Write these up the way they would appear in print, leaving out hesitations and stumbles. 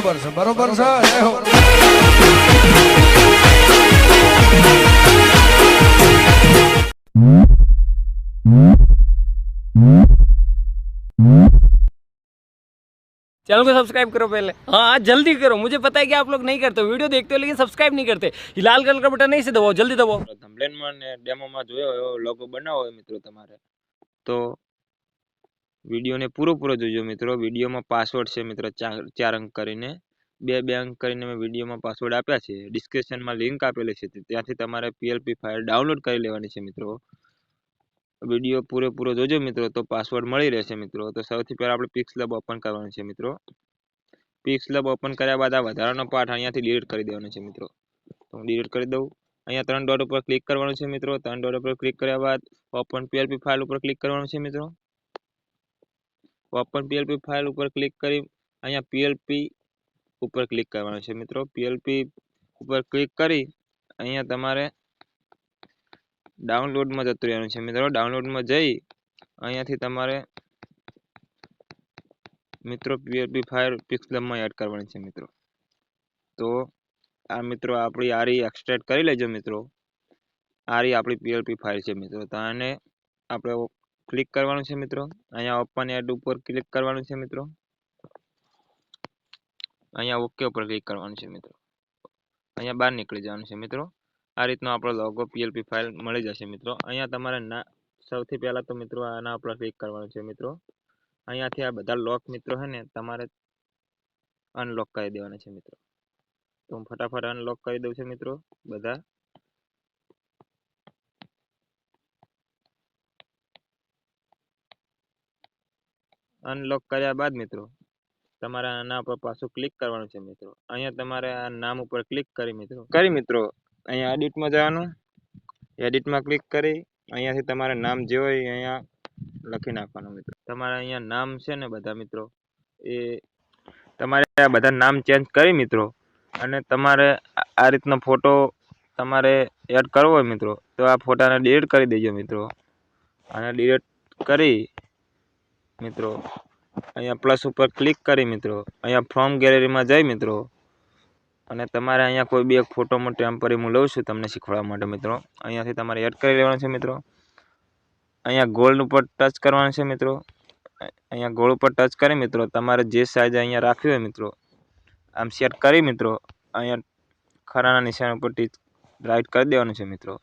બરોબર છે જય હો। चैनल को सब्सक्राइब करो पहले। हाँ जल्दी करो, मुझे पता है कि आप लोग नहीं करते हो, वीडियो देखते हो लेकिन सब्सक्राइब नहीं करते। ये लाल कलर का बटन नहीं से दबाओ, जल्दी दबाओ। થંબનેલમાં ને ડેમોમાં જોયો એવો લોગો બનાવો હોય મિત્રો તમારે તો વિડીયોને પૂરો જોજો મિત્રો। વિડીયોમાં પાસવર્ડ છે મિત્રો 4 અંક કરીને 2 અંક કરીને મેં વિડીયોમાં પાસવર્ડ આપ્યા છે। ડિસ્ક્રિપ્શનમાં લિંક આપેલી છે, ત્યાંથી તમારે PLP ફાઇલ ડાઉનલોડ કરી લેવાની છે મિત્રો। વિડીયો પૂરો જોજો મિત્રો તો પાસવર્ડ મળી રહેશે મિત્રો। તો સૌથી પહેલા આપણે PixLab ઓપન કરવાનું છે મિત્રો। PixLab ઓપન કર્યા બાદ આ વધારાનો પાર્ટ અહીંયાથી ડિલીટ કરી દેવાનો છે મિત્રો। તો હું ડિલીટ કરી દઉં। અહીંયા 3 ડોટ ઉપર ક્લિક કરવાનું છે મિત્રો। 3 ડોટ ઉપર ક્લિક કર્યા બાદ ઓપન PLP ફાઇલ ઉપર ક્લિક કરવાનું છે મિત્રો। ઓપન PLP ફાઇલ ઉપર ક્લિક કરી અહીંયા PLP ઉપર ક્લિક કરવાનું છે મિત્રો। PLP ઉપર ક્લિક કરી અહીંયા તમારે ડાઉનલોડમાં જતું રહેવાનું છે મિત્રો। ડાઉનલોડમાં જઈ અહીંયાથી તમારે મિત્રો PLP ફાઇલ PixLabમાં એડ કરવાની છે મિત્રો। તો આ મિત્રો આપણી આરી એક્સટ્રેક્ટ કરી લેજો મિત્રો। આરી આપણી PLP ફાઇલ છે મિત્રો। તો આને આપણે ક્લિક કરવાનું છે મિત્રો। અહીંયા ઓપન એડ ઉપર ક્લિક કરવાનું છે મિત્રો। અહીંયા ઓકે ઉપર ક્લિક કરવાનું છે મિત્રો। અહીંયા બહાર નીકળી જવાનું છે મિત્રો। આ રીતનો આપણો લોગો PLP ફાઇલ મળી જશે મિત્રો। અહીંયા તમારે સૌથી પહેલા તો મિત્રો આના ઉપર ક્લિક કરવાનું છે મિત્રો। અહીંયાથી આ બધા લોક મિત્રો છે ને તમારે અનલોક કરી દેવાના છે મિત્રો। તો હું ફટાફટ અનલોક કરી દઉં છું મિત્રો બધા। અનલોક કર્યા બાદ મિત્રો તમારે આના ઉપર પાછું ક્લિક કરવાનું છે મિત્રો। અહીંયા તમારે આ નામ ઉપર ક્લિક કરી મિત્રો અહીંયા એડિટમાં જવાનું। એડિટમાં ક્લિક કરી અહીંયાથી તમારે નામ જે હોય અહીંયા લખી નાખવાનું મિત્રો। તમારે અહીંયા નામ છે ને બધા મિત્રો એ તમારે આ બધા નામ ચેન્જ કરી મિત્રો અને તમારે આ રીતનો ફોટો તમારે એડ કરવો હોય મિત્રો તો આ ફોટાને ડિલીટ કરી દેજો મિત્રો। અને ડિલીટ કરી મિત્રો અહીંયા પ્લસ ઉપર ક્લિક કરી મિત્રો અહીંયા ફ્રોમ ગેલેરીમાં જઈ મિત્રો અને તમારે અહીંયા કોઈ બી એક ફોટોમાં ટેમ્પરરી હું લઉં છું તમને શીખવાડવા માટે મિત્રો। અહીંયાથી તમારે એડ કરી લેવાનું છે મિત્રો। અહીંયા ગોલ્ડ ઉપર ટચ કરવાનું છે મિત્રો। અહીંયા ગોળ ઉપર ટચ કરી મિત્રો તમારે જે સાઈઝ અહીંયા રાખવી હોય મિત્રો આમ સેટ કરી મિત્રો અહીંયા ખરાના નિશાન ઉપર રાઈટ કરી દેવાનું છે મિત્રો।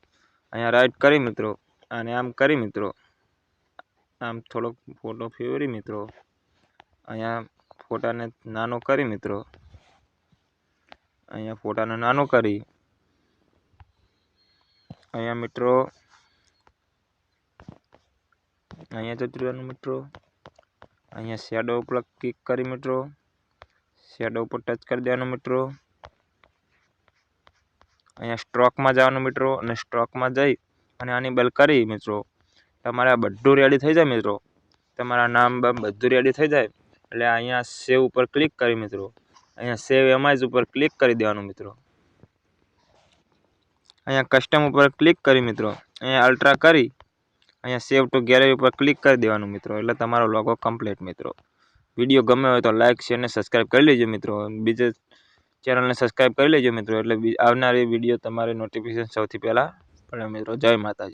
અહીંયા રાઈટ કરી મિત્રો અને આમ કરી મિત્રો આમ થોડોક ફોટો ફેરવી મિત્રો અહીંયા ફોટાને નાનો કરી મિત્રો અહીંયા ફોટાને નાનો કરી અહીંયા મિત્રો અહીંયા જતું રહેવાનું મિત્રો। અહીંયા શેડો ઉપર ક્લિક કરી મિત્રો શેડો ઉપર ટચ કરી દેવાનું મિત્રો। અહીંયા સ્ટ્રોકમાં જવાનું મિત્રો અને સ્ટ્રોકમાં જઈ અને આની બલ કરી મિત્રો તમારે આ બધું રેડી થઈ જાય મિત્રો। તમારા નામ બધું રેડી થઈ જાય એટલે અહીંયા સેવ ઉપર ક્લિક કરી મિત્રો અહીંયા સેવ એમાઇઝ ઉપર ક્લિક કરી દેવાનું મિત્રો। અહીંયા કસ્ટમ ઉપર ક્લિક કરી મિત્રો અહીંયા અલ્ટ્રા કરી અહીંયા સેવ ટુ ગેલેરી ઉપર ક્લિક કરી દેવાનું મિત્રો એટલે તમારો લોગો કમ્પ્લીટ મિત્રો। વિડીયો ગમે હોય તો લાઈક શેર ને સબસ્ક્રાઈબ કરી લેજો મિત્રો। બીજે ચેનલને સબસ્ક્રાઈબ કરી લેજો મિત્રો એટલે આવનારી વિડીયો તમારે નોટિફિકેશન સૌથી પહેલા પડે મિત્રો। જય માતાજી।